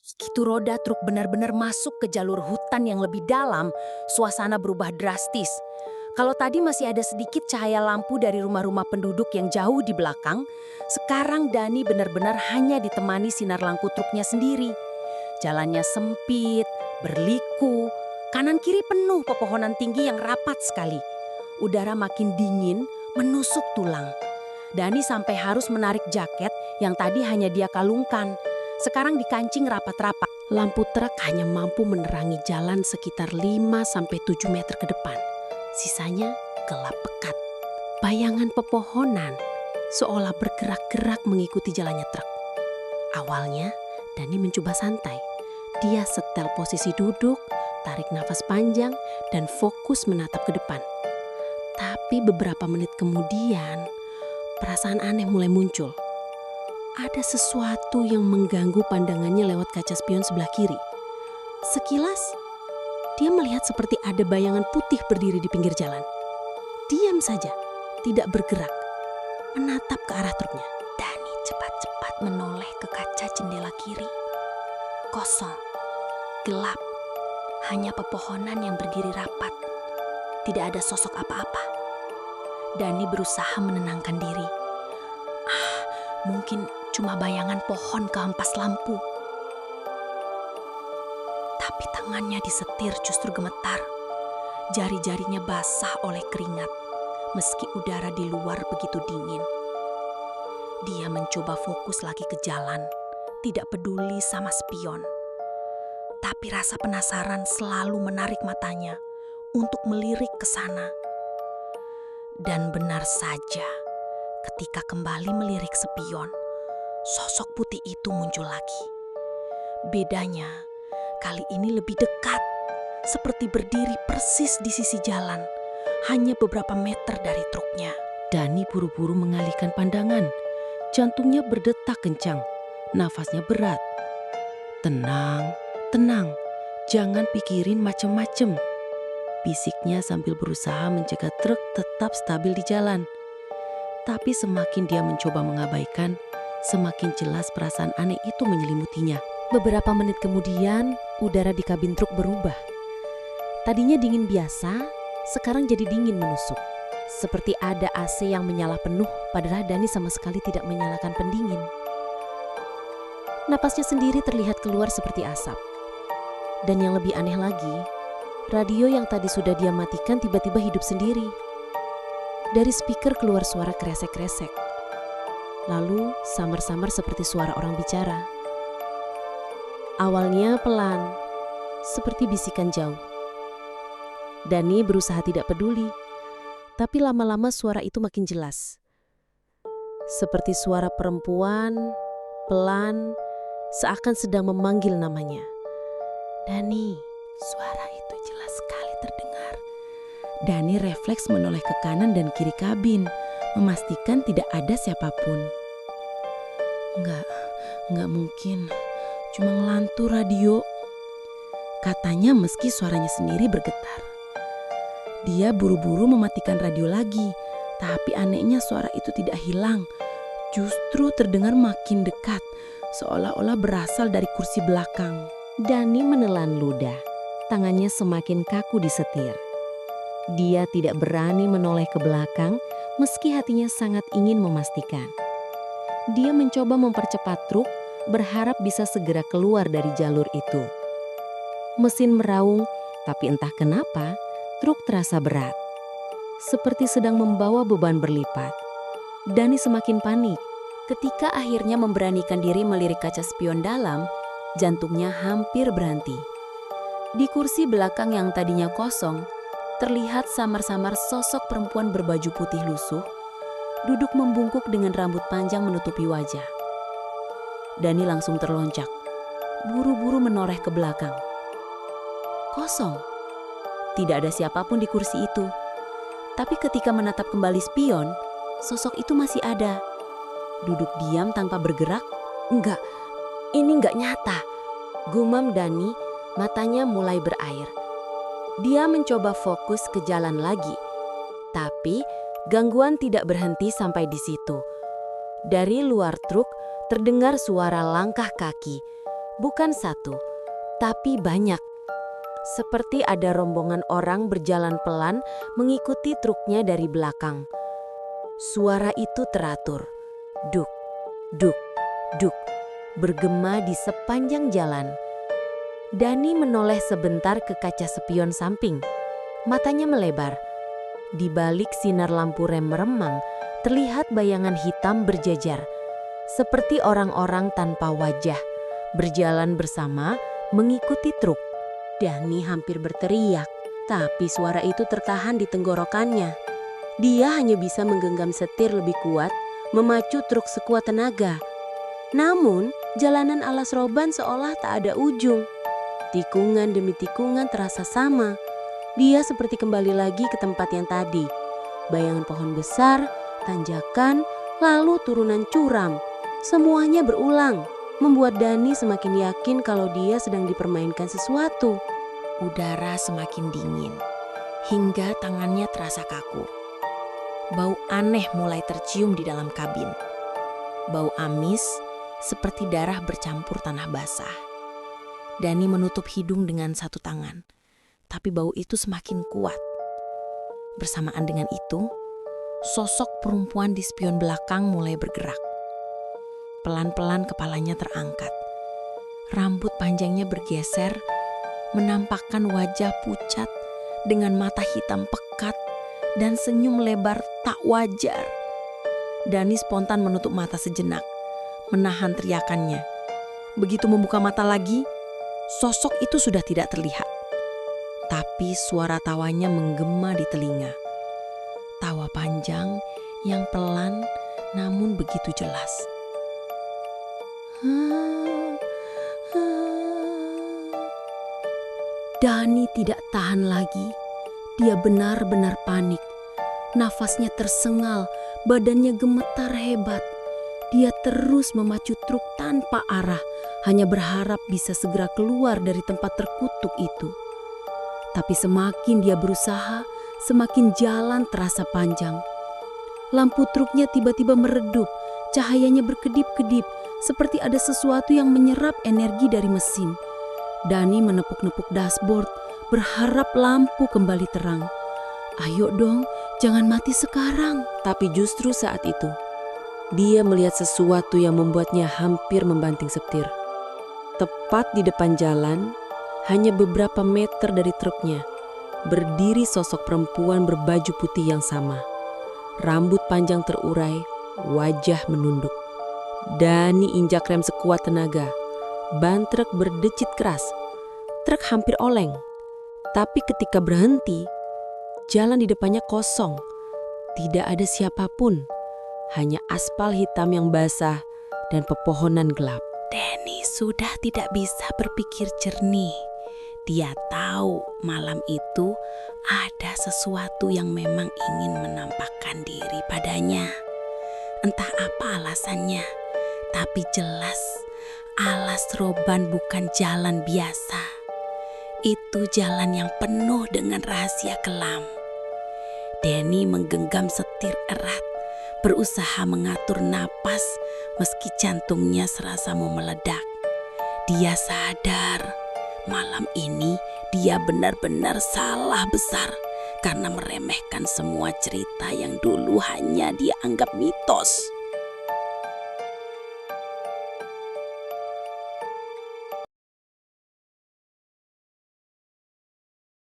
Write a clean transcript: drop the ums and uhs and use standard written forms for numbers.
Begitu roda truk benar-benar masuk ke jalur hutan yang lebih dalam, suasana berubah drastis. Kalau tadi masih ada sedikit cahaya lampu dari rumah-rumah penduduk yang jauh di belakang, sekarang Dani benar-benar hanya ditemani sinar lampu truknya sendiri. Jalannya sempit, berliku, kanan kiri penuh pepohonan tinggi yang rapat sekali. Udara makin dingin, menusuk tulang. Dani sampai harus menarik jaket yang tadi hanya dia kalungkan. Sekarang dikancing rapat-rapat. Lampu truk hanya mampu menerangi jalan sekitar 5-7 meter ke depan. Sisanya gelap pekat. Bayangan pepohonan seolah bergerak-gerak mengikuti jalannya truk. Awalnya, Dani mencoba santai. Dia setel posisi duduk, tarik nafas panjang, dan fokus menatap ke depan. Tapi beberapa menit kemudian, perasaan aneh mulai muncul. Ada sesuatu yang mengganggu pandangannya lewat kaca spion sebelah kiri. Sekilas, dia melihat seperti ada bayangan putih berdiri di pinggir jalan. Diam saja, tidak bergerak, menatap ke arah truknya. Dani cepat-cepat menoleh ke kaca jendela kiri. Kosong, gelap, hanya pepohonan yang berdiri rapat. Tidak ada sosok apa-apa. Dani berusaha menenangkan diri. Mungkin cuma bayangan pohon kehempas lampu. Tapi tangannya disetir justru gemetar. Jari-jarinya basah oleh keringat, meski udara di luar begitu dingin. Dia mencoba fokus lagi ke jalan, tidak peduli sama spion. Tapi rasa penasaran selalu menarik matanya untuk melirik ke sana. Dan benar saja, ketika kembali melirik spion, sosok putih itu muncul lagi. Bedanya, kali ini lebih dekat, seperti berdiri persis di sisi jalan, hanya beberapa meter dari truknya. Dani buru-buru mengalihkan pandangan. Jantungnya berdetak kencang, nafasnya berat. Tenang, tenang, jangan pikirin macem-macem, bisiknya sambil berusaha mencegah truk tetap stabil di jalan. Tapi semakin dia mencoba mengabaikan, semakin jelas perasaan aneh itu menyelimutinya. Beberapa menit kemudian, udara di kabin truk berubah. Tadinya dingin biasa, sekarang jadi dingin menusuk. Seperti ada AC yang menyala penuh, padahal Dani sama sekali tidak menyalakan pendingin. Napasnya sendiri terlihat keluar seperti asap. Dan yang lebih aneh lagi, radio yang tadi sudah dia matikan tiba-tiba hidup sendiri. Dari speaker keluar suara kresek-kresek. Lalu samar-samar seperti suara orang bicara. Awalnya pelan, seperti bisikan jauh. Dani berusaha tidak peduli, tapi lama-lama suara itu makin jelas. Seperti suara perempuan, pelan, seakan sedang memanggil namanya. Dani, suara itu jelas sekali terdengar. Dani refleks menoleh ke kanan dan kiri kabin, memastikan tidak ada siapapun. Enggak mungkin, cuma ngelantur radio, katanya meski suaranya sendiri bergetar. Dia buru-buru mematikan radio lagi, tapi anehnya suara itu tidak hilang. Justru terdengar makin dekat, seolah-olah berasal dari kursi belakang. Dani menelan ludah, tangannya semakin kaku di setir. Dia tidak berani menoleh ke belakang, meski hatinya sangat ingin memastikan. Dia mencoba mempercepat truk, berharap bisa segera keluar dari jalur itu. Mesin meraung, tapi entah kenapa, truk terasa berat. Seperti sedang membawa beban berlipat. Dani semakin panik. Ketika akhirnya memberanikan diri melirik kaca spion dalam, jantungnya hampir berhenti. Di kursi belakang yang tadinya kosong, terlihat samar-samar sosok perempuan berbaju putih lusuh, duduk membungkuk dengan rambut panjang menutupi wajah. Dani langsung terlonjak, buru-buru menoreh ke belakang. Kosong. Tidak ada siapapun di kursi itu. Tapi ketika menatap kembali spion, sosok itu masih ada. Duduk diam tanpa bergerak. Enggak, ini enggak nyata. Gumam Dani, matanya mulai berair. Dia mencoba fokus ke jalan lagi. Tapi gangguan tidak berhenti sampai di situ. Dari luar truk terdengar suara langkah kaki. Bukan satu, tapi banyak. Seperti ada rombongan orang berjalan pelan mengikuti truknya dari belakang. Suara itu teratur. Duk, duk, duk, bergema di sepanjang jalan. Dani menoleh sebentar ke kaca spion samping. Matanya melebar. Di balik sinar lampu rem meremang, terlihat bayangan hitam berjajar. Seperti orang-orang tanpa wajah, berjalan bersama mengikuti truk. Dani hampir berteriak, tapi suara itu tertahan di tenggorokannya. Dia hanya bisa menggenggam setir lebih kuat, memacu truk sekuat tenaga. Namun, jalanan alas roban seolah tak ada ujung. Tikungan demi tikungan terasa sama. Dia seperti kembali lagi ke tempat yang tadi. Bayangan pohon besar, tanjakan, lalu turunan curam. Semuanya berulang, membuat Dani semakin yakin kalau dia sedang dipermainkan sesuatu. Udara semakin dingin, hingga tangannya terasa kaku. Bau aneh mulai tercium di dalam kabin. Bau amis seperti darah bercampur tanah basah. Dani menutup hidung dengan satu tangan, tapi bau itu semakin kuat. Bersamaan dengan itu, sosok perempuan di spion belakang mulai bergerak. Pelan-pelan kepalanya terangkat. Rambut panjangnya bergeser, menampakkan wajah pucat dengan mata hitam pekat dan senyum lebar tak wajar. Dani spontan menutup mata sejenak, menahan teriakannya. Begitu membuka mata lagi, sosok itu sudah tidak terlihat. Tapi suara tawanya menggema di telinga. Tawa panjang yang pelan namun begitu jelas. Dani tidak tahan lagi. Dia benar-benar panik. Nafasnya tersengal, badannya gemetar hebat. Dia terus memacu truk tanpa arah, hanya berharap bisa segera keluar dari tempat terkutuk itu. Tapi semakin dia berusaha, semakin jalan terasa panjang. Lampu truknya tiba-tiba meredup, cahayanya berkedip-kedip, seperti ada sesuatu yang menyerap energi dari mesin. Dani menepuk-nepuk dashboard, berharap lampu kembali terang. Ayo dong, jangan mati sekarang. Tapi justru saat itu, dia melihat sesuatu yang membuatnya hampir membanting setir. Tepat di depan jalan, hanya beberapa meter dari truknya, berdiri sosok perempuan berbaju putih yang sama. Rambut panjang terurai, wajah menunduk. Dani injak rem sekuat tenaga. Ban truk berdecit keras. Truk hampir oleng. Tapi ketika berhenti, jalan di depannya kosong. Tidak ada siapapun. Hanya aspal hitam yang basah dan pepohonan gelap. Dani sudah tidak bisa berpikir jernih. Dia tahu malam itu ada sesuatu yang memang ingin menampakkan diri padanya. Entah apa alasannya, tapi jelas alas roban bukan jalan biasa. Itu jalan yang penuh dengan rahasia kelam. Dani menggenggam setir erat, berusaha mengatur napas meski jantungnya serasa mau meledak. Dia sadar malam ini dia benar-benar salah besar karena meremehkan semua cerita yang dulu hanya dia anggap mitos.